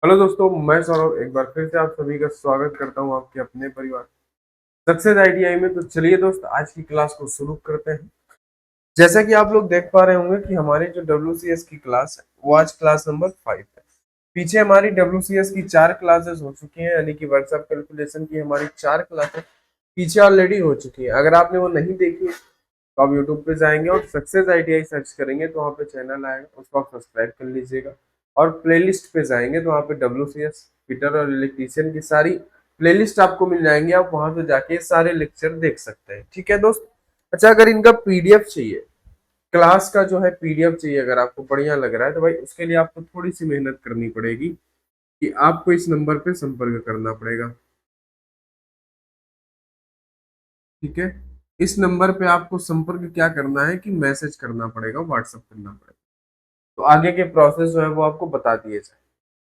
Hello दोस्तों, मैं सौरभ एक बार फिर से आप सभी का स्वागत करता हूं आपके अपने परिवार सक्सेस आईटीआई में। तो चलिए दोस्त, आज की क्लास को शुरू करते हैं। जैसा कि आप लोग देख पा रहे होंगे कि हमारी जो डब्ल्यूसीएस की क्लास है वो आज क्लास नंबर 5 है। पीछे हमारी डब्ल्यूसीएस की 4 क्लासेस हो चुकी हैं, यानी कि व्हाट्सएप कैलकुलेशन की हमारी 4 क्लासेस पीछे ऑलरेडी हो चुकी है। अगर आपने वो नहीं देखी है तो आप यूट्यूब पे जाएंगे और सक्सेस आईटीआई सर्च करेंगे तो वहाँ पे चैनल आएगा, उसको आप सब्सक्राइब कर लीजिएगा। और प्लेलिस्ट पे जाएंगे तो वहाँ पे डब्ल्यूसीएस, फिटर और इलेक्ट्रीशियन की सारी प्लेलिस्ट आपको मिल जाएंगी। आप वहां से जाके सारे लेक्चर देख सकते हैं। ठीक है दोस्त। अच्छा, अगर इनका पीडीएफ चाहिए, क्लास का जो है पीडीएफ चाहिए, अगर आपको बढ़िया लग रहा है तो भाई उसके लिए आपको थोड़ी सी मेहनत करनी पड़ेगी कि आपको इस नंबर पे संपर्क करना पड़ेगा। ठीक है, इस नंबर पे आपको संपर्क क्या करना है कि मैसेज करना पड़ेगा, व्हाट्सअप करना पड़ेगा। तो आगे के प्रोसेस जो है वो आपको बता दिए जाए,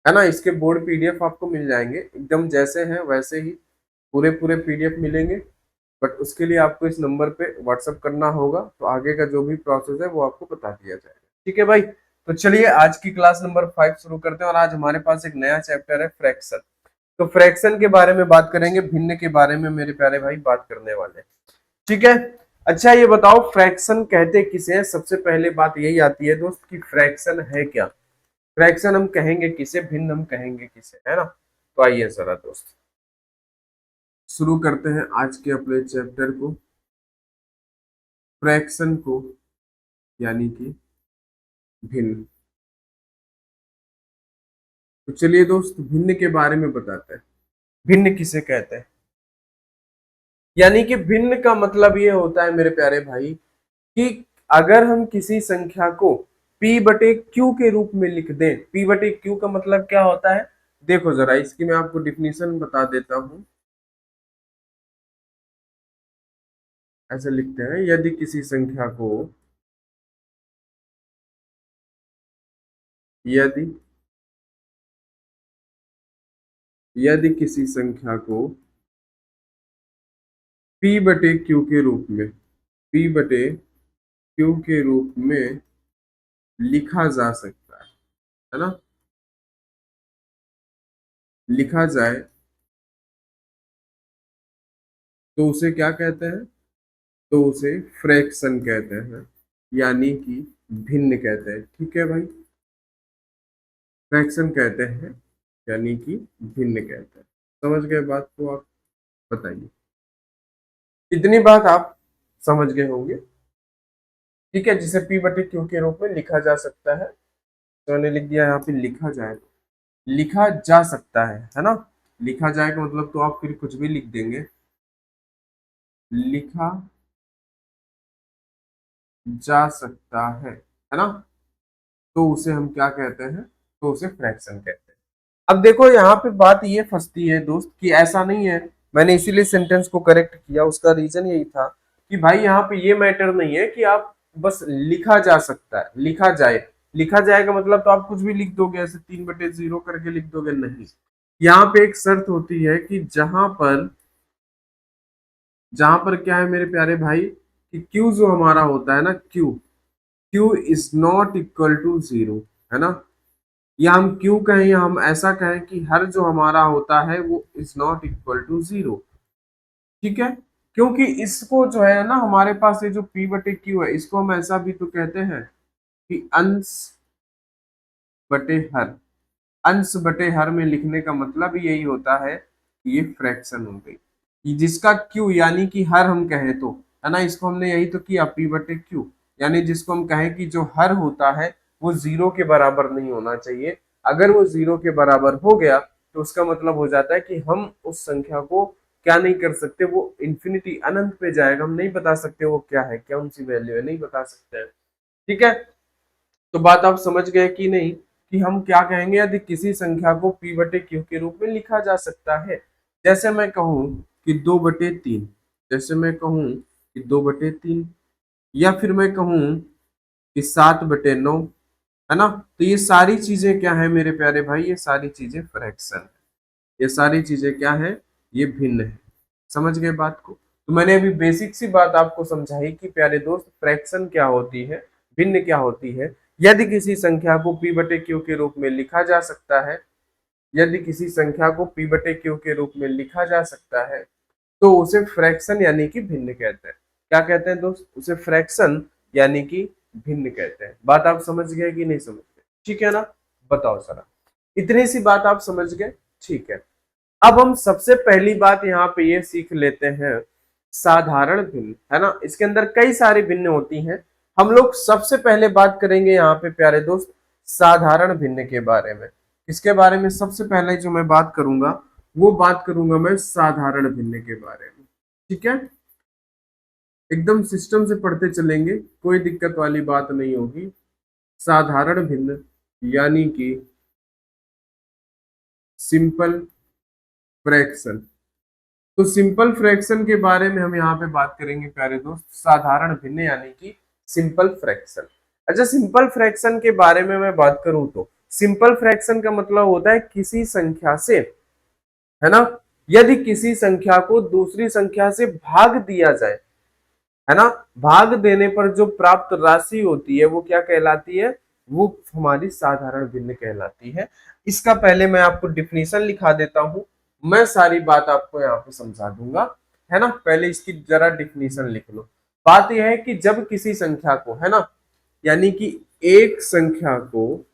है ना। इसके बोर्ड पीडीएफ आपको मिल जाएंगे, एकदम जैसे हैं वैसे ही पूरे पूरे पीडीएफ मिलेंगे। बट उसके लिए आपको इस नंबर पे व्हाट्सअप करना होगा, तो आगे का जो भी प्रोसेस है वो आपको बता दिया जाएगा। ठीक है भाई। तो चलिए आज की क्लास नंबर 5 शुरू करते हैं। और आज हमारे पास एक नया चैप्टर है, फ्रैक्शन। तो फ्रैक्शन के बारे में बात करेंगे, भिन्न के बारे में मेरे प्यारे भाई बात करने वाले हैं। ठीक है। अच्छा, ये बताओ फ्रैक्शन कहते किसे हैं। सबसे पहले बात यही आती है दोस्त कि फ्रैक्शन है क्या। फ्रैक्शन हम कहेंगे किसे, भिन्न हम कहेंगे किसे, है ना। तो आइए जरा दोस्त शुरू करते हैं आज के अपने चैप्टर को, फ्रैक्शन को, यानी कि भिन्न। तो चलिए दोस्त भिन्न के बारे में बताते हैं। भिन्न किसे कहते हैं, यानी कि भिन्न का मतलब ये होता है मेरे प्यारे भाई कि अगर हम किसी संख्या को p बटे क्यू के रूप में लिख दें। p बटे क्यू का मतलब क्या होता है, देखो जरा इसकी मैं आपको डिफिनीशन बता देता हूं। ऐसे लिखते हैं, यदि किसी संख्या को, यदि यदि किसी संख्या को p बटे क्यू के रूप में, p बटे क्यू के रूप में लिखा जा सकता है ना, लिखा जाए, तो उसे क्या कहते हैं, तो उसे फ्रैक्शन कहते हैं, यानी कि भिन्न कहते हैं। ठीक है भाई, फ्रैक्शन कहते हैं यानी कि भिन्न कहते हैं। समझ गए बात को आप, बताइए। इतनी बात आप समझ गए होंगे। ठीक है, जिसे p बटे क्यू के रूप में लिखा जा सकता है। तो मैंने लिख दिया यहाँ पे लिखा जाए, लिखा जा सकता है ना। लिखा जाए का मतलब तो आप फिर कुछ भी लिख देंगे, लिखा जा सकता है ना। तो उसे हम क्या कहते हैं, तो उसे फ्रैक्शन कहते हैं। अब देखो यहाँ पे बात ये फंसती है दोस्त कि ऐसा नहीं है। मैंने इसीलिए सेंटेंस को करेक्ट किया, उसका रीजन यही था कि भाई यहाँ पे ये मैटर नहीं है कि आप बस लिखा जा सकता है, लिखा जाए। लिखा जाएगा मतलब तो आप कुछ भी लिख दोगे, ऐसे 3/0 करके लिख दोगे, नहीं। यहाँ पे एक शर्त होती है कि जहां पर क्या है मेरे प्यारे भाई कि क्यू जो हमारा होता है ना, Q Q is not equal to zero, है ना। या हम क्यू कहें या हम ऐसा कहें कि हर जो हमारा होता है वो is not equal to zero. ठीक है, क्योंकि इसको जो है ना, हमारे पास ये जो p बटे क्यू है, इसको हम ऐसा भी तो कहते हैं कि अंश बटे हर। अंश बटे हर में लिखने का मतलब यही होता है कि ये फ्रैक्शन हो गई, कि जिसका क्यू यानी कि हर हम कहें तो, है ना। इसको हमने यही तो किया, p बटे क्यू, यानी जिसको हम कहें कि जो हर होता है वो जीरो के बराबर नहीं होना चाहिए। अगर वो जीरो के बराबर हो गया तो उसका मतलब हो जाता है कि हम उस संख्या को क्या नहीं कर सकते, वो इन्फिनिटी अनंत पे जाएगा, हम नहीं बता सकते वो क्या है, क्या उनकी वैल्यू है, नहीं बता सकते हैं। ठीक है, तो बात आप समझ गए कि नहीं कि हम क्या कहेंगे यदि किसी संख्या को p बटे क्यू के रूप में लिखा जा सकता है। जैसे मैं कहूं कि 2/3, जैसे मैं कहूं कि 2/3, या फिर मैं कहूं कि 7/9, है ना। तो ये सारी चीजें क्या है मेरे प्यारे भाई, ये सारी चीजें फ्रैक्शन है, ये सारी चीजें क्या है, ये भिन्न है। समझ गए बात को। तो मैंने अभी बेसिक सी बात आपको समझाई कि प्यारे दोस्त फ्रैक्शन क्या होती है, भिन्न क्या होती है। यदि किसी संख्या को p बटे क्यू के रूप में लिखा जा सकता है, यदि किसी संख्या को p बटे q के रूप में लिखा जा सकता है तो उसे फ्रैक्शन यानी कि भिन्न कहते हैं। क्या कहते हैं दोस्त? उसे फ्रैक्शन यानी कि भिन्न कहते हैं। बात आप समझ गए कि नहीं समझ गए? ठीक है ना? बताओ जरा, इतनी सी बात आप समझ गए? ठीक है। अब हम सबसे पहली बात यहाँ पे ये सीख लेते हैं, साधारण भिन्न, है ना? इसके अंदर कई सारी भिन्न होती हैं। हम लोग सबसे पहले बात करेंगे यहाँ पे प्यारे दोस्त साधारण भिन्न के बारे में। इसके बारे में सबसे पहले जो मैं बात करूंगा वो बात करूंगा मैं साधारण भिन्न के बारे में। ठीक है, एकदम सिस्टम से पढ़ते चलेंगे, कोई दिक्कत वाली बात नहीं होगी। साधारण भिन्न यानी कि सिंपल फ्रैक्शन। तो सिंपल फ्रैक्शन के बारे में हम यहाँ पे बात करेंगे प्यारे दोस्त, साधारण भिन्न यानी कि सिंपल फ्रैक्शन। अच्छा, सिंपल फ्रैक्शन के बारे में मैं बात करूं तो सिंपल फ्रैक्शन का मतलब होता है किसी संख्या से, है ना, यदि किसी संख्या को दूसरी संख्या से भाग दिया जाए, है ना, भाग देने पर जो प्राप्त राशि होती है वो क्या कहलाती है? वो हमारी साधारण भिन्न कहलाती है। इसका पहले मैं आपको डिफिनीशन लिखा देता हूं, मैं सारी बात आपको यहाँ पे समझा दूंगा, है ना। पहले इसकी जरा डिफिनीशन लिख लो। बात यह है कि जब किसी संख्या को, है ना, यानी कि एक संख्या को,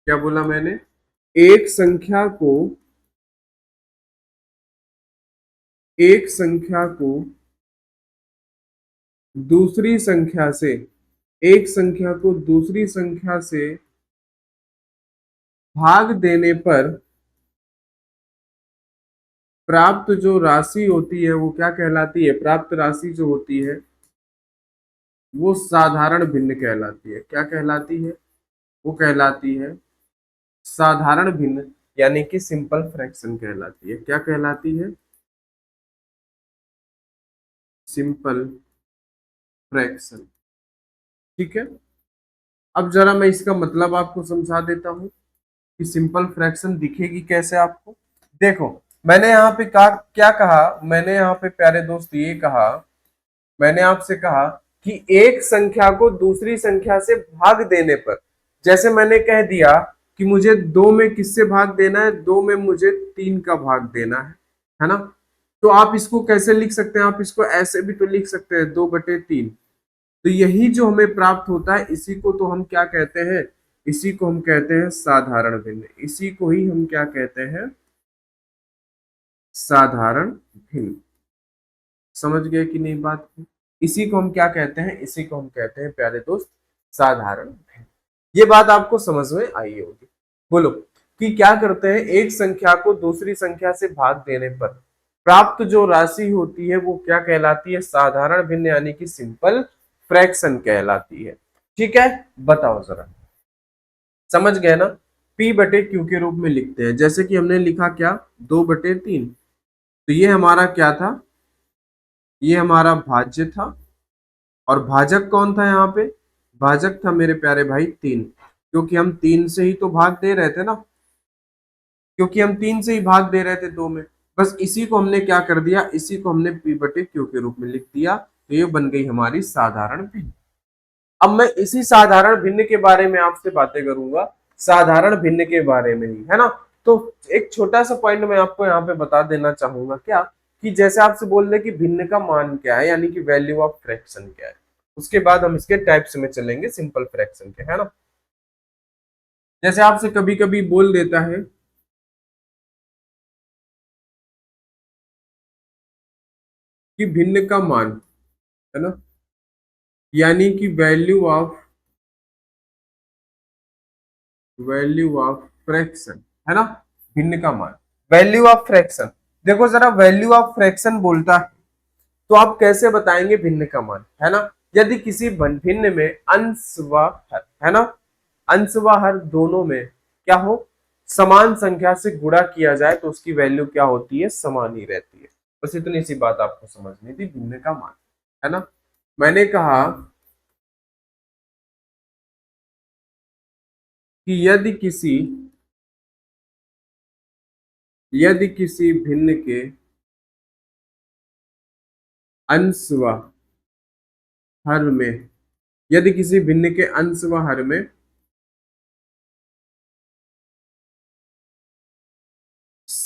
क्या बोला मैंने, एक संख्या को, एक संख्या को दूसरी संख्या से, एक संख्या को दूसरी संख्या से भाग देने पर प्राप्त जो राशि होती है वो क्या कहलाती है? प्राप्त राशि जो होती है वो साधारण भिन्न कहलाती है। क्या कहलाती है? वो कहलाती है साधारण भिन्न यानी कि सिंपल फ्रैक्शन कहलाती है। क्या कहलाती है? Simple fraction. ठीक है, अब जरा मैं इसका मतलब आपको समझा देता हूं कि सिंपल फ्रैक्शन दिखेगी कैसे आपको। देखो, मैंने यहाँ पे कहा, क्या कहा मैंने यहाँ पे प्यारे दोस्त, ये कहा, मैंने आपसे कहा कि एक संख्या को दूसरी संख्या से भाग देने पर, जैसे मैंने कह दिया कि मुझे दो में किससे भाग देना है? दो में मुझे तीन का भाग देना है ना। तो आप इसको कैसे लिख सकते हैं? आप इसको ऐसे भी तो लिख सकते हैं, 2/3। तो यही जो हमें प्राप्त होता है इसी को तो हम क्या कहते हैं? इसी को हम कहते हैं साधारण भिन्न। इसी को ही हम क्या कहते हैं? साधारण भिन्न। समझ गए कि नहीं बात को? इसी को हम क्या कहते हैं? इसी को हम कहते हैं प्यारे दोस्त साधारण भिन्न। ये बात आपको समझ में आई होगी। बोलो कि क्या करते हैं, एक संख्या को दूसरी संख्या से भाग देने पर प्राप्त जो राशि होती है वो क्या कहलाती है? साधारण भिन्न यानी कि सिंपल फ्रैक्शन कहलाती है। ठीक है, बताओ जरा, समझ गए ना? p बटे q के रूप में लिखते हैं, जैसे कि हमने लिखा क्या, 2/3। तो ये हमारा क्या था? ये हमारा भाज्य था। और भाजक कौन था यहाँ पे? भाजक था मेरे प्यारे भाई 3, क्योंकि हम 3 से ही तो भाग दे रहे थे ना, क्योंकि हम 3 से ही भाग दे रहे थे 2 में। बस इसी को हमने क्या कर दिया, इसी को हमने p बटे q के रूप में लिख दिया। तो ये बन गई हमारी साधारण भिन्न। अब मैं इसी साधारण भिन्न के बारे में आपसे बातें करूंगा, साधारण भिन्न के बारे में ही, है ना। तो एक छोटा सा पॉइंट मैं आपको यहाँ पे बता देना चाहूंगा, क्या, कि जैसे आपसे बोल रहे कि भिन्न का मान क्या है, यानी कि वैल्यू ऑफ फ्रैक्शन क्या है। उसके बाद हम इसके टाइप्स में चलेंगे सिंपल फ्रैक्शन के, है ना। जैसे आपसे कभी कभी बोल देता है कि भिन्न का मान, है ना, यानी कि वैल्यू ऑफ फ्रैक्शन, है ना, भिन्न का मान, वैल्यू ऑफ फ्रैक्शन। देखो जरा, वैल्यू ऑफ फ्रैक्शन बोलता है तो आप कैसे बताएंगे भिन्न का मान, है ना। यदि किसी भिन्न में अंश व हर, है ना, अंश व हर दोनों में क्या हो, समान संख्या से गुणा किया जाए तो उसकी वैल्यू क्या होती है? समान ही रहती है। बस इतनी सी बात आपको समझनी थी, भिन्न का मान, है ना। मैंने कहा कि यदि किसी भिन्न के अंश व हर में, यदि किसी भिन्न के अंश व हर में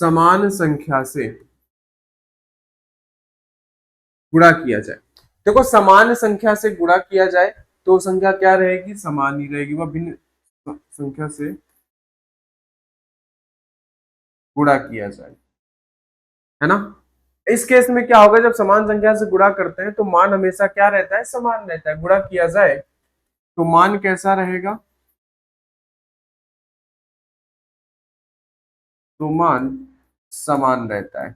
समान संख्या से गुणा किया जाए। देखो समान संख्या से गुणा किया जाए तो संख्या क्या रहेगी, समान ही रहेगी, वह भिन्न संख्या से गुणा किया जाए, है ना। इस केस में क्या होगा, जब समान संख्या से गुणा करते हैं तो मान हमेशा क्या रहता है, समान रहता है। गुणा किया जाए तो मान कैसा रहेगा, तो मान समान रहता है।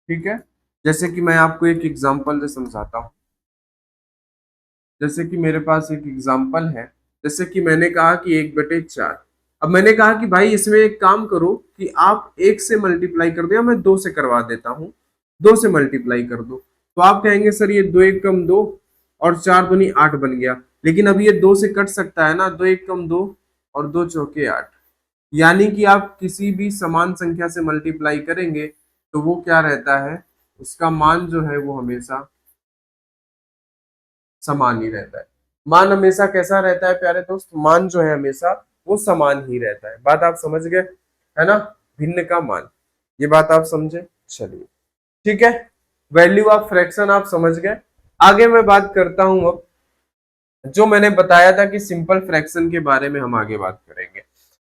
ठीक है, जैसे कि मैं आपको एक एग्जांपल से समझाता हूँ। जैसे कि मेरे पास एक एग्जांपल है, जैसे कि मैंने कहा कि 1/4। अब मैंने कहा कि भाई इसमें एक काम करो कि आप 1 से मल्टीप्लाई कर दो, या मैं 2 से करवा देता हूँ, 2 से मल्टीप्लाई कर दो। तो आप कहेंगे सर ये 2 1 कम 2 और 4 दूनी 8 बन गया, लेकिन अब ये 2 से कट सकता है ना, 2 1 कम 2 और 2 चौके 8। यानी कि आप किसी भी समान संख्या से मल्टीप्लाई करेंगे तो वो क्या रहता है, उसका मान जो है वो हमेशा समान ही रहता है। मान हमेशा कैसा रहता है प्यारे दोस्त, मान जो है हमेशा वो समान ही रहता है। बात आप समझ गए, है ना। भिन्न का मान, ये बात आप समझे। चलिए ठीक है, वैल्यू ऑफ फ्रैक्शन आप समझ गए। आगे मैं बात करता हूं अब, जो मैंने बताया था कि सिंपल फ्रैक्शन के बारे में हम आगे बात करेंगे।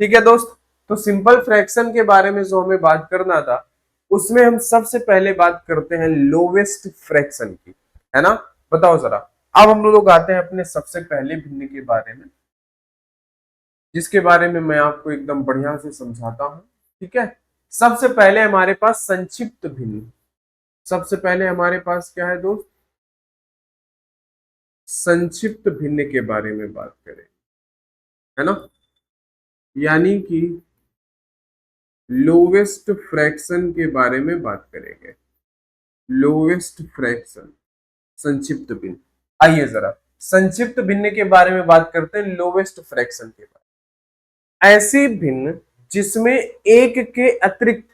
ठीक है दोस्त, तो सिंपल फ्रैक्शन के बारे में जो हमें बात करना था, उसमें हम सबसे पहले बात करते हैं लोवेस्ट फ्रैक्शन की, है ना। बताओ जरा, अब हम लोग आते हैं अपने सबसे पहले भिन्न के बारे में, जिसके बारे में मैं आपको एकदम बढ़िया से समझाता हूं। ठीक है, सबसे पहले हमारे पास संक्षिप्त भिन्न। सबसे पहले हमारे पास क्या है दोस्त, संक्षिप्त भिन्न के बारे में बात करें, है ना। यानी कि लोवेस्ट फ्रैक्शन के बारे में बात करेंगे। लोवेस्ट फ्रैक्शन, संक्षिप्त भिन्न। आइए जरा संक्षिप्त भिन्न के बारे में बात करते हैं, लोवेस्ट फ्रैक्शन के बारे में। ऐसी भिन्न जिसमें एक के अतिरिक्त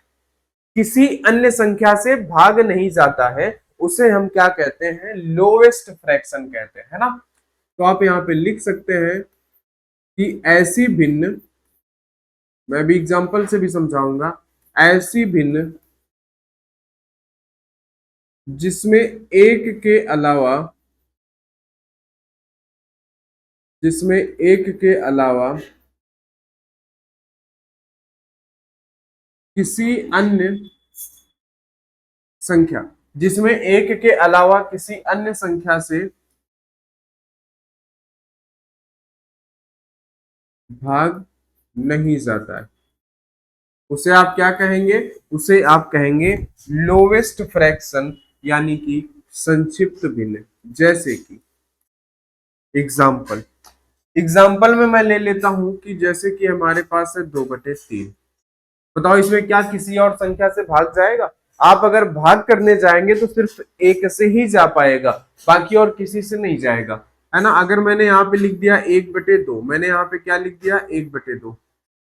किसी अन्य संख्या से भाग नहीं जाता है, उसे हम क्या कहते हैं, लोवेस्ट फ्रैक्शन कहते हैं, है ना। तो आप यहाँ पे लिख सकते हैं कि ऐसी भिन्न, मैं भी एग्जांपल से भी समझाऊंगा, ऐसी भिन्न जिसमें एक के अलावा, जिसमें एक के अलावा किसी अन्य संख्या, जिसमें एक के अलावा किसी अन्य संख्या से भाग नहीं जाता है, उसे आप क्या कहेंगे, उसे आप कहेंगे लोवेस्ट फ्रैक्शन, यानी कि संक्षिप्त भिन्न। जैसे कि एग्जाम्पल, एग्जाम्पल में मैं ले लेता हूं कि जैसे कि हमारे पास है 2/3। बताओ इसमें क्या किसी और संख्या से भाग जाएगा। आप अगर भाग करने जाएंगे तो सिर्फ एक से ही जा पाएगा, बाकी और किसी से नहीं जाएगा, है ना। अगर मैंने यहाँ पे लिख दिया 1/2, मैंने यहाँ पे क्या लिख दिया, 1/2।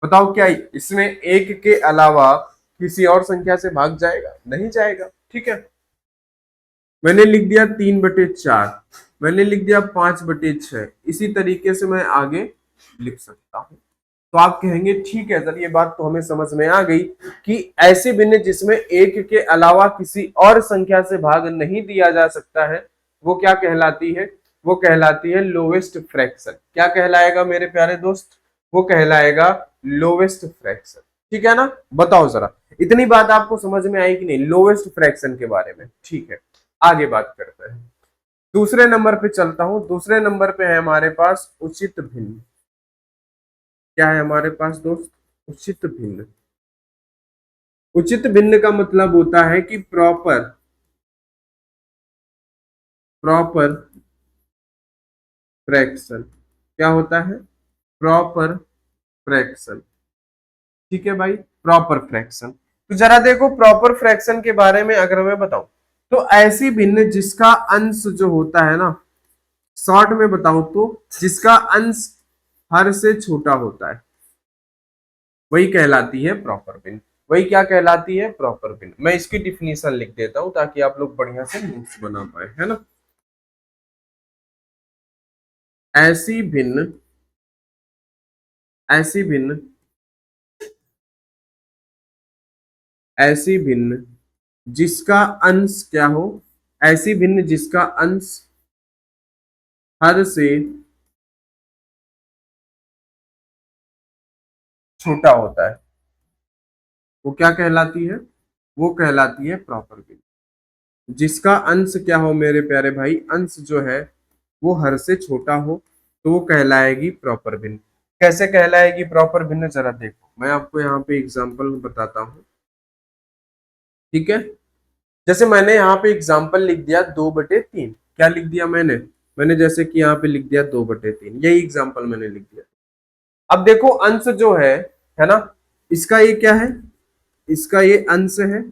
बताओ क्या इसमें एक के अलावा किसी और संख्या से भाग जाएगा, नहीं जाएगा। ठीक है, मैंने लिख दिया 3/4, मैंने लिख दिया 5/6, इसी तरीके से मैं आगे लिख सकता हूं। तो आप कहेंगे ठीक है सर, ये बात तो हमें समझ में आ गई कि ऐसी भिन्न जिसमें एक के अलावा किसी और संख्या से भाग नहीं दिया जा सकता है, वो क्या कहलाती है, वो कहलाती है लोवेस्ट फ्रैक्शन। क्या कहलाएगा मेरे प्यारे दोस्त, वो कहलाएगा लोवेस्ट फ्रैक्शन। ठीक है ना। बताओ जरा, इतनी बात आपको समझ में आई कि नहीं लोवेस्ट फ्रैक्शन के बारे में। ठीक है, आगे बात करते हैं, दूसरे नंबर पे चलता हूं। दूसरे नंबर पे है हमारे पास उचित भिन्न। क्या है हमारे पास दोस्त, उचित भिन्न। उचित भिन्न का मतलब होता है कि प्रॉपर, प्रॉपर फ्रैक्शन। क्या होता है, प्रॉपर फ्रैक्शन। ठीक है भाई, प्रॉपर फ्रैक्शन। तो जरा देखो प्रॉपर फ्रैक्शन के बारे में अगर मैं बताऊं, तो ऐसी भिन्न जिसका अंश जो होता है ना, शॉर्ट में बताऊं तो जिसका अंश हर से छोटा होता है, वही कहलाती है प्रॉपर भिन्न। वही क्या कहलाती है, प्रॉपर भिन्न। मैं इसकी डिफिनीशन लिख देता हूं ताकि आप लोग बढ़िया से नोट्स बना पाए, है ना। ऐसी भिन्न, ऐसी भिन्न ऐसी भिन्न जिसका अंश क्या हो, ऐसी भिन्न जिसका अंश हर से छोटा होता है, वो क्या कहलाती है, वो कहलाती है प्रॉपर भिन्न। जिसका अंश क्या हो मेरे प्यारे भाई, अंश जो है वो हर से छोटा हो, तो वो कहलाएगी प्रॉपर भिन्न। कैसे कहलाएगी प्रॉपर भिन्न, जरा देखो मैं आपको यहाँ पे एग्जांपल में बताता हूँ। ठीक है, जैसे मैंने यहाँ पे एग्जांपल लिख दिया 2/3। क्या लिख दिया मैंने, मैंने जैसे कि यहाँ पे लिख दिया 2/3, यही एग्जांपल मैंने लिख दिया। अब देखो अंश जो है ना, इसका ये क्या है, इसका ये अंश है।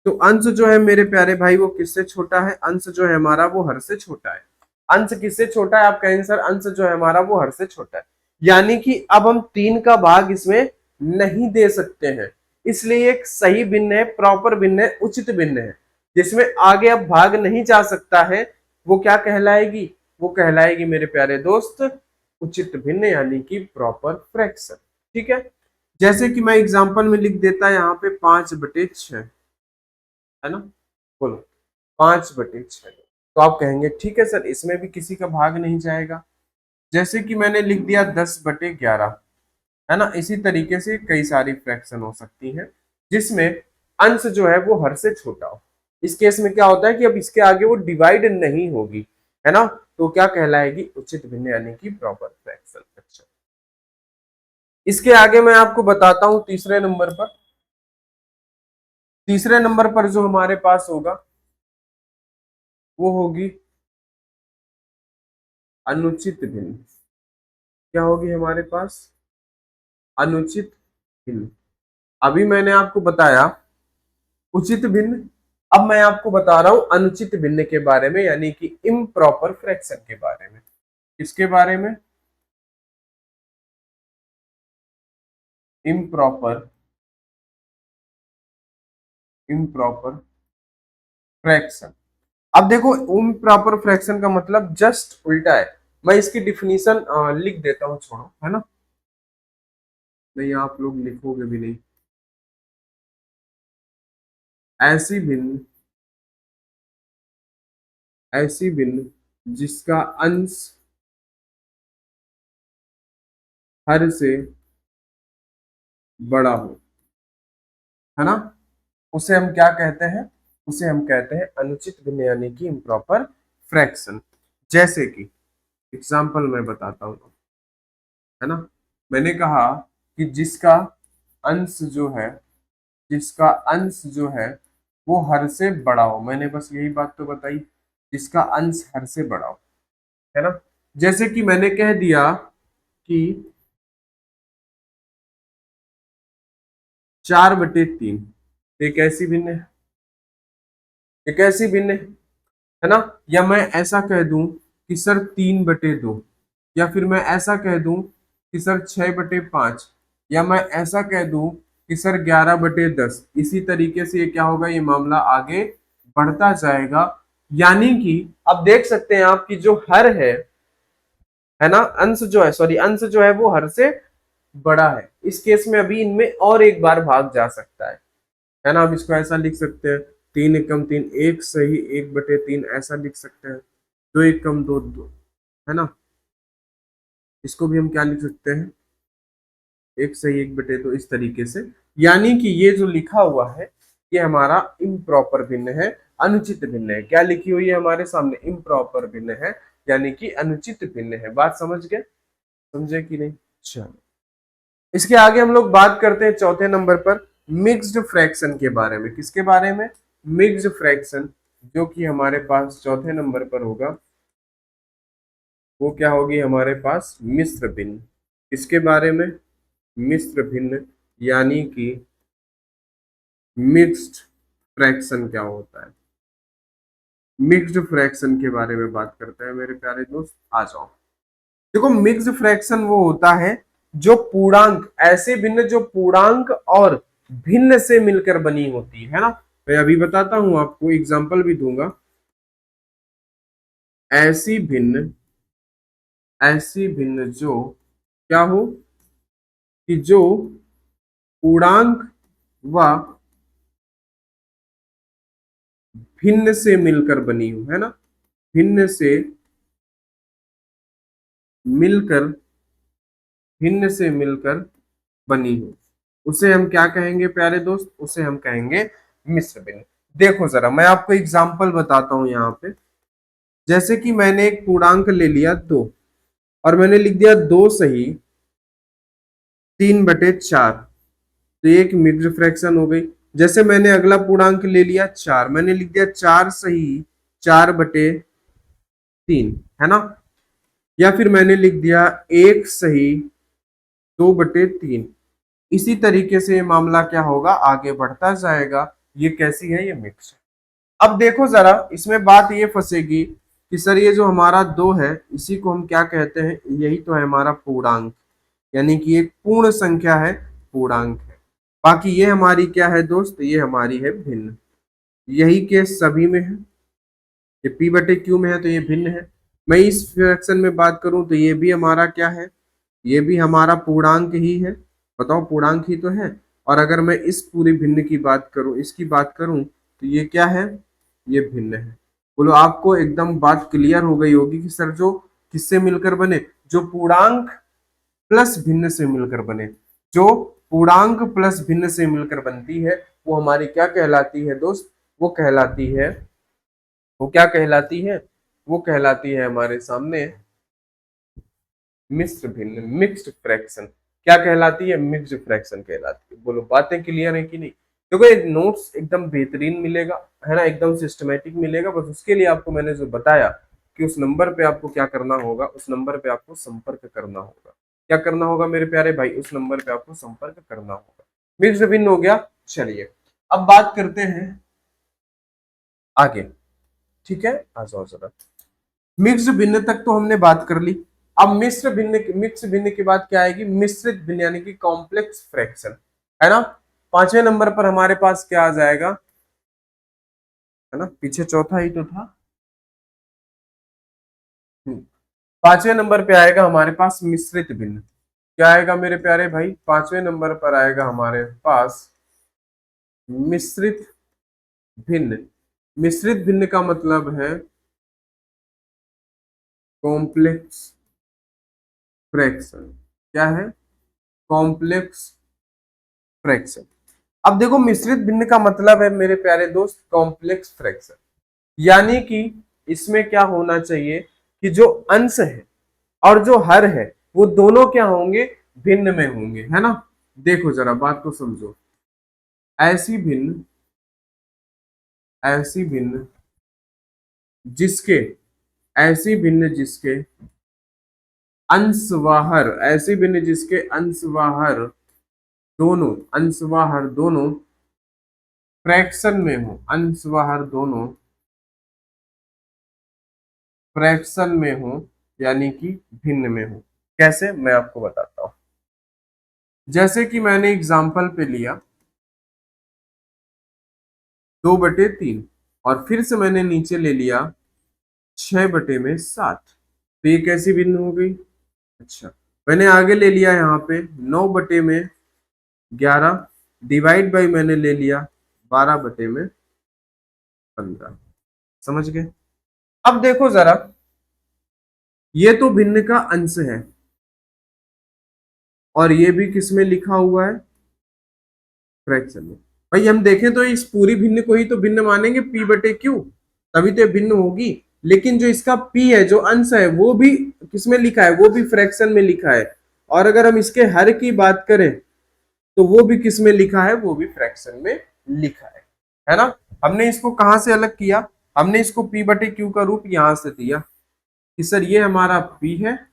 तो अंश जो है मेरे प्यारे भाई वो किससे छोटा है, अंश जो है हमारा वो हर से छोटा है। अंश किससे छोटा है, आप कहेंगे सर अंश जो है हमारा वो हर से छोटा है, यानी कि अब हम 3 का भाग इसमें नहीं दे सकते हैं, इसलिए एक सही भिन्न है, प्रॉपर भिन्न है, उचित भिन्न है। जिसमें आगे अब भाग नहीं जा सकता है वो क्या कहलाएगी, वो कहलाएगी मेरे प्यारे दोस्त उचित भिन्न, यानी कि प्रॉपर फ्रैक्शन। ठीक है, जैसे कि मैं एग्जांपल में लिख देता यहाँ पे 5/6, है ना, बोलो 5/6। तो आप कहेंगे ठीक है सर इसमें भी किसी का भाग नहीं जाएगा। जैसे कि मैंने लिख दिया 10/11, है ना, इसी तरीके से कई सारी फ्रैक्शन हो सकती हैं जिसमें अंश जो है वो हर से छोटा हो। इस केस में क्या होता है कि अब इसके आगे वो डिवाइड नहीं होगी, है ना, तो क्या कहलाएगी उचित भिन्न, यानी कि प्रॉपर फ्रैक्शन। अच्छा, इसके आगे मैं आपको बताता हूं तीसरे नंबर पर। तीसरे नंबर पर जो हमारे पास होगा वो होगी अनुचित भिन्न। क्या होगी हमारे पास, अनुचित भिन्न। अभी मैंने आपको बताया उचित भिन्न, अब मैं आपको बता रहा हूं अनुचित भिन्न के बारे में, यानी कि इम्प्रॉपर फ्रैक्शन के बारे में। किसके बारे में, इम्प्रॉपर, इम्प्रॉपर फ्रैक्शन। अब देखो इम्प्रॉपर फ्रैक्शन का मतलब जस्ट उल्टा है। मैं इसकी डिफिनीशन लिख देता हूं, छोड़ो, है ना, नहीं आप लोग लिखोगे भी नहीं। ऐसी भिन्न, ऐसी भिन्न जिसका अंश हर से बड़ा हो, है ना, उसे हम क्या कहते हैं, उसे हम कहते हैं अनुचित भिन्न, यानी कि इम्प्रॉपर फ्रैक्शन। जैसे कि एग्जाम्पल मैं बताता हूँ, है ना, मैंने कहा कि जिसका अंश जो है, जिसका अंश जो है वो हर से बड़ा हो, मैंने बस यही बात तो बताई, जिसका अंश हर से बड़ा हो, है ना। जैसे कि मैंने कह दिया कि 4/3 एक ऐसी भिन्न है, एक ऐसी भिन्न है ना, या मैं ऐसा कह दूं कि सर 3/2, या फिर मैं ऐसा कह दूं कि सर 6/5, या मैं ऐसा कह दूं कि सर 11/10। इसी तरीके से ये क्या होगा, ये मामला आगे बढ़ता जाएगा। यानी कि अब देख सकते हैं आप कि जो हर है ना, अंश जो है, सॉरी अंश जो है वो हर से बड़ा है। इस केस में अभी इनमें और एक बार भाग जा सकता है ना। हम इसको ऐसा लिख सकते हैं 3 × 3 1 सही 1/3, ऐसा लिख सकते हैं 2 × 1 = 2 2, है ना। इसको भी हम क्या लिख सकते हैं, 1 सही 1/2, इस तरीके से। यानी कि ये जो लिखा हुआ है ये हमारा इम्प्रॉपर भिन्न है, अनुचित भिन्न है। क्या लिखी हुई है हमारे सामने, इम्प्रॉपर भिन्न है, यानी कि अनुचित भिन्न है। बात समझ गए, समझे कि नहीं। चलो इसके आगे हम लोग बात करते हैं चौथे नंबर पर मिक्स्ड फ्रैक्शन के बारे में। किसके बारे में, मिक्स्ड फ्रैक्शन, जो कि हमारे पास चौथे नंबर पर होगा वो क्या होगी हमारे पास, मिश्र भिन्न। इसके बारे में, मिश्र भिन्न, यानी कि मिक्स्ड फ्रैक्शन क्या होता है, मिक्स्ड फ्रैक्शन के बारे में बात करते हैं मेरे प्यारे दोस्त। आ जाओ, देखो मिक्स्ड फ्रैक्शन वो होता है जो पूर्णांक, ऐसे भिन्न जो पूर्णांक और भिन्न से मिलकर बनी होती है ना। मैं अभी बताता हूं आपको, एग्जांपल भी दूंगा। ऐसी भिन्न, ऐसी भिन्न जो क्या हो, कि जो पूर्णांक व भिन्न से मिलकर बनी हो, है ना, भिन्न से मिलकर, भिन्न से मिलकर बनी हो, उसे हम क्या कहेंगे प्यारे दोस्त, उसे हम कहेंगे मिश्र भिन्न। देखो जरा मैं आपको एग्जाम्पल बताता हूं यहाँ पे। जैसे कि मैंने एक पूर्णांक ले लिया 2 और मैंने लिख दिया 2 सही 3/4, तो ये एक मिक्स्ड फ्रैक्शन हो गई। जैसे मैंने अगला पूर्णांक ले लिया 4, मैंने लिख दिया 4 सही 4/3, है ना, या फिर मैंने लिख दिया 1 सही 2/3। इसी तरीके से ये मामला क्या होगा, आगे बढ़ता जाएगा। ये कैसी है, ये मिक्स है। अब देखो जरा इसमें बात ये फंसेगी कि सर ये जो हमारा 2 है इसी को हम क्या कहते हैं, यही तो है हमारा पूर्णांक, यानी कि एक पूर्ण संख्या है, पूर्णांक है। बाकी ये हमारी क्या है दोस्त, ये हमारी है भिन्न। यही केस सभी में है, ये p/q में है तो ये भिन्न है। मैं इस फ्रैक्शन में बात करूं तो ये भी हमारा क्या है, ये भी हमारा पूर्णांक ही है। बताओ पूर्णांक ही तो है। और अगर मैं इस पूरी भिन्न की बात करूं, इसकी बात करूं तो ये क्या है, ये भिन्न है। बोलो आपको एकदम बात क्लियर हो गई होगी कि सर जो किससे मिलकर बने, जो पूर्णांक प्लस भिन्न से मिलकर बने, जो पूर्णांक प्लस भिन्न से मिलकर बनती है वो हमारी क्या कहलाती है दोस्त, वो कहलाती है, वो क्या कहलाती है, वो कहलाती है हमारे सामने मिश्र भिन्न, मिक्स्ड फ्रैक्शन। क्या कहलाती है, मिक्स्ड फ्रैक्शन कहलाती है। बोलो बातें क्लियर है कि नहीं। देखो ये नोट्स एकदम बेहतरीन मिलेगा, है ना, एकदम सिस्टमेटिक मिलेगा। बस उसके लिए आपको मैंने जो बताया कि उस नंबर पे आपको क्या करना होगा, उस नंबर पे आपको संपर्क करना होगा। क्या करना होगा मेरे प्यारे भाई, उस नंबर पे आपको संपर्क करना होगा। मिक्स्ड भिन्न हो गया। चलिए अब बात करते हैं आगे, ठीक है, आ जाओ जरा। मिक्स्ड भिन्न तक तो हमने बात कर ली। अब मिश्र भिन्न, मिक्स भिन्न के बाद क्या आएगी, मिश्रित भिन्न यानी कि कॉम्प्लेक्स फ्रैक्शन, है ना। 5वें नंबर पर हमारे पास क्या आ जाएगा, है ना, पीछे चौथा ही तो था। 5वें नंबर पे आएगा हमारे पास मिश्रित भिन्न। क्या आएगा मेरे प्यारे भाई, 5वें नंबर पर आएगा हमारे पास मिश्रित भिन्न। मिश्रित भिन्न का मतलब है कॉम्प्लेक्स फ्रैक्शन। क्या है, कॉम्प्लेक्स फ्रैक्शन। अब देखो मिश्रित भिन्न का मतलब है मेरे प्यारे दोस्त कॉम्प्लेक्स फ्रैक्शन, यानी कि इसमें क्या होना चाहिए कि जो अंश है और जो हर है वो दोनों क्या होंगे, भिन्न में होंगे, है ना। देखो जरा बात को समझो। ऐसी भिन्न, ऐसी भिन्न जिसके, ऐसी भिन्न जिसके अंश व हर, ऐसी भिन्न जिसके अंश व हर दोनों, अंश व हर दोनों फ्रैक्शन में हो, अंश व हर दोनों फ्रैक्शन में हो, यानी कि भिन्न में हो। कैसे, मैं आपको बताता हूं। जैसे कि मैंने एग्जाम्पल पे लिया 2/3 और फिर से मैंने नीचे ले लिया 6/7, तो ये कैसी भिन्न हो गई। अच्छा, मैंने आगे ले लिया यहाँ पे 9/11, डिवाइड बाई मैंने ले लिया 12/15। समझ गए। अब देखो जरा, ये तो भिन्न का अंश है और ये भी किसमें लिखा हुआ है, फ्रैक्शन में। भाई हम देखें तो इस पूरी भिन्न को ही तो भिन्न मानेंगे p/q, तभी तो भिन्न होगी। लेकिन जो इसका p है, जो अंश है, वो भी किसमें लिखा है, वो भी फ्रैक्शन में लिखा है। और अगर हम इसके हर की बात करें तो वो भी किसमें लिखा है, वो भी फ्रैक्शन में लिखा है ना। हमने इसको कहां से अलग किया, हमने इसको p/q का रूप यहां से दिया कि सर ये हमारा p है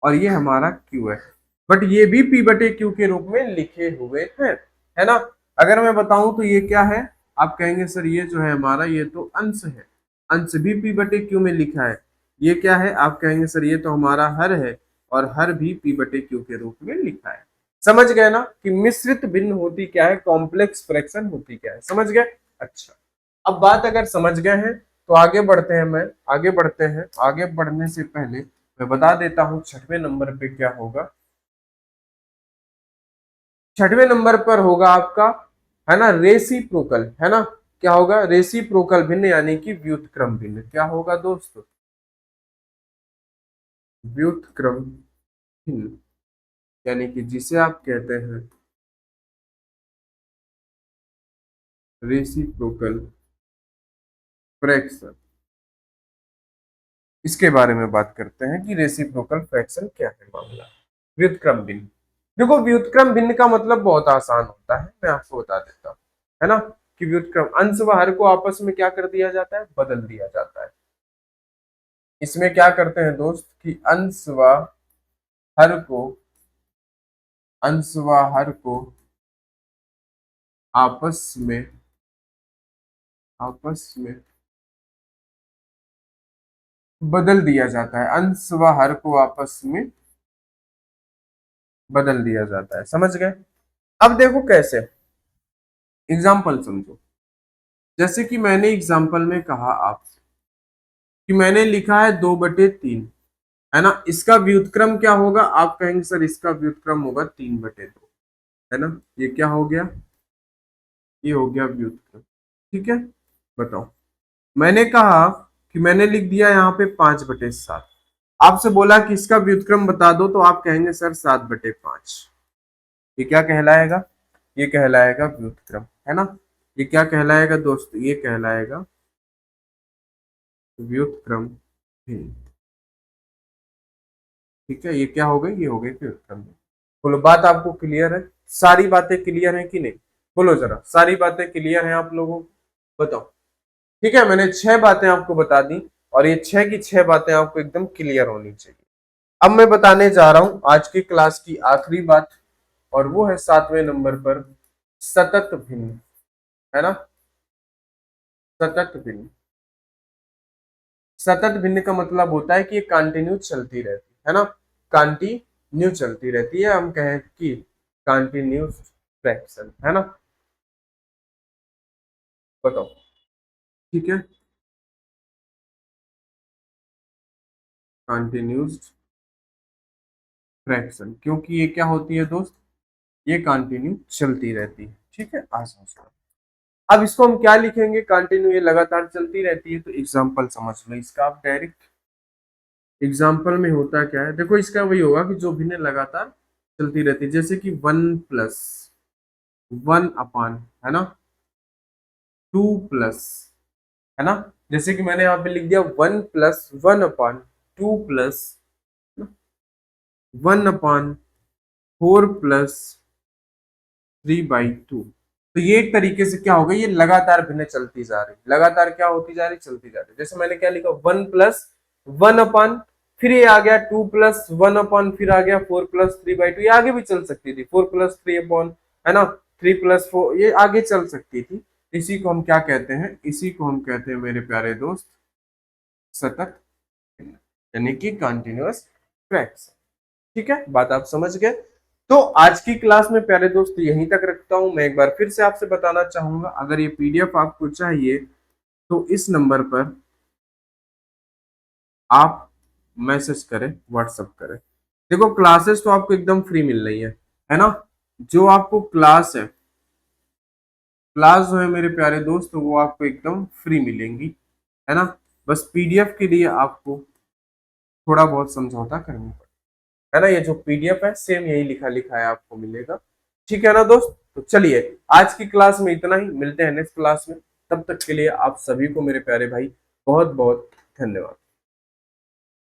और ये हमारा q है, बट ये भी p/q के रूप में लिखे हुए हैं, है ना। अगर मैं बताऊं तो ये क्या है, आप कहेंगे सर ये जो है हमारा, ये तो अंश है, अंश भी p/q में लिखा है। ये क्या है, आप कहेंगे सर ये तो हमारा हर है और हर भी p/q के रूप में लिखा है। समझ गए ना कि मिश्रित भिन्न होती क्या है, कॉम्प्लेक्स फ्रैक्शन होती क्या है, समझ गए। अच्छा, अब बात अगर समझ गए हैं तो आगे बढ़ते हैं। मैं आगे बढ़ते हैं, आगे बढ़ने से पहले मैं बता देता हूं 6वें नंबर पे क्या होगा। 6वें नंबर पर होगा आपका, है ना, रेसिप्रोकल, है ना। क्या होगा, रेसिप्रोकल भिन्न यानी कि व्युत्क्रम भिन्न। क्या होगा दोस्तों, व्युत्क्रम भिन्न, यानी कि जिसे आप कहते हैं रेसिप्रोकल फ्रैक्शन। इसके बारे में बात करते हैं कि रेसिप्रोकल फ्रैक्शन क्या है मामला। व्युत्क्रम भिन्न, देखो व्युत्क्रम भिन्न का मतलब बहुत आसान होता है, मैं आपको बता देता हूँ, है ना, कि व्युत्क्रम अंश व हर को आपस में क्या कर दिया जाता है, बदल दिया जाता है। इसमें क्या करते हैं दोस्त कि हर को अंश व हर को आपस में बदल दिया जाता है, अंश व हर को आपस में बदल दिया जाता है, समझ गए। अब देखो कैसे, एग्जाम्पल समझो। जैसे कि मैंने एग्जाम्पल में कहा आपसे कि मैंने लिखा है 2/3, है ना, इसका व्युत्क्रम क्या होगा, आप कहेंगे सर इसका व्युत्क्रम होगा 3/2, है ना, ये क्या हो गया, ये हो गया व्युत्क्रम। ठीक है, बताओ, मैंने कहा कि मैंने लिख दिया यहाँ पे 5/7, आपसे बोला कि इसका व्युत्क्रम बता दो, तो आप कहेंगे सर 7/5। ये क्या कहलाएगा, ये कहलाएगा व्युत्क्रम, है ना, ये क्या कहलाएगा दोस्त, ये कहलाएगा व्युत्क्रम भिन्न। ठीक है, ये क्या हो गई, ये हो गई व्युत्क्रम भिन्न। बोलो बात आपको क्लियर है, सारी बातें क्लियर है कि नहीं, बोलो जरा, सारी बातें क्लियर है आप लोगों को, बताओ। ठीक है, मैंने 6 बातें आपको बता दी, और ये 6 की 6 बातें आपको एकदम क्लियर होनी चाहिए। अब मैं बताने जा रहा हूं आज की क्लास की आखिरी बात, और वो है 7वें नंबर पर सतत भिन्न, है ना, सतत भिन्न। सतत भिन्न का मतलब होता है कि ये कंटिन्यू चलती रहती है ना, कंटिन्यू चलती रहती है, हम कहें कि कंटिन्यूस फ्रैक्शन, है ना, बताओ। ठीक है, कंटिन्यूस फ्रैक्शन, क्योंकि ये क्या होती है दोस्त, ये कंटिन्यू चलती रहती है। ठीक है, आसान सा। अब इसको हम क्या लिखेंगे, कंटिन्यू ये लगातार चलती रहती है, तो एग्जाम्पल समझ लो इसका, आप डायरेक्ट एग्जाम्पल में होता क्या है, देखो इसका वही होगा कि जो भिन्न लगातार चलती रहती है, जैसे कि 1+1 है ना, 2+, है ना, जैसे कि मैंने यहाँ पे लिख दिया 1+1/2 प्लस 1/4+3/2। तो ये एक तरीके से क्या होगा, ये लगातार भिन्न चलती जा रही, लगातार क्या होती जा रही, चलती जा रही। जैसे मैंने क्या लिखा, 1+1 फिर ये आ गया 2+1 फिर आ गया 4+3/2, ये आगे भी चल सकती थी, 4+3 है ना, 3+4, ये आगे चल सकती थी। इसी को हम क्या कहते हैं, इसी को हम कहते हैं मेरे प्यारे दोस्त सतत भिन्न, यानी कि कंटिन्यूअस फ्रैक्शन। ठीक है, बात आप समझ गए। तो आज की क्लास में प्यारे दोस्त यहीं तक रखता हूं। मैं एक बार फिर से आपसे बताना चाहूंगा, अगर ये पीडीएफ आपको चाहिए तो इस नंबर पर आप मैसेज करें, व्हाट्सएप करें। देखो क्लासेस तो आपको एकदम फ्री मिल रही है ना, जो आपको क्लास है, क्लास जो है मेरे प्यारे दोस्त वो आपको एकदम फ्री मिलेंगी, है ना, बस पीडीएफ के लिए आपको थोड़ा बहुत समझौता करना पड़ेगा, है ना, ये जो पीडीएफ है सेम यही लिखा लिखा है आपको मिलेगा। ठीक है ना दोस्त, तो चलिए आज की क्लास में इतना ही, मिलते हैं नेक्स्ट क्लास में, तब तक के लिए आप सभी को मेरे प्यारे भाई बहुत बहुत धन्यवाद।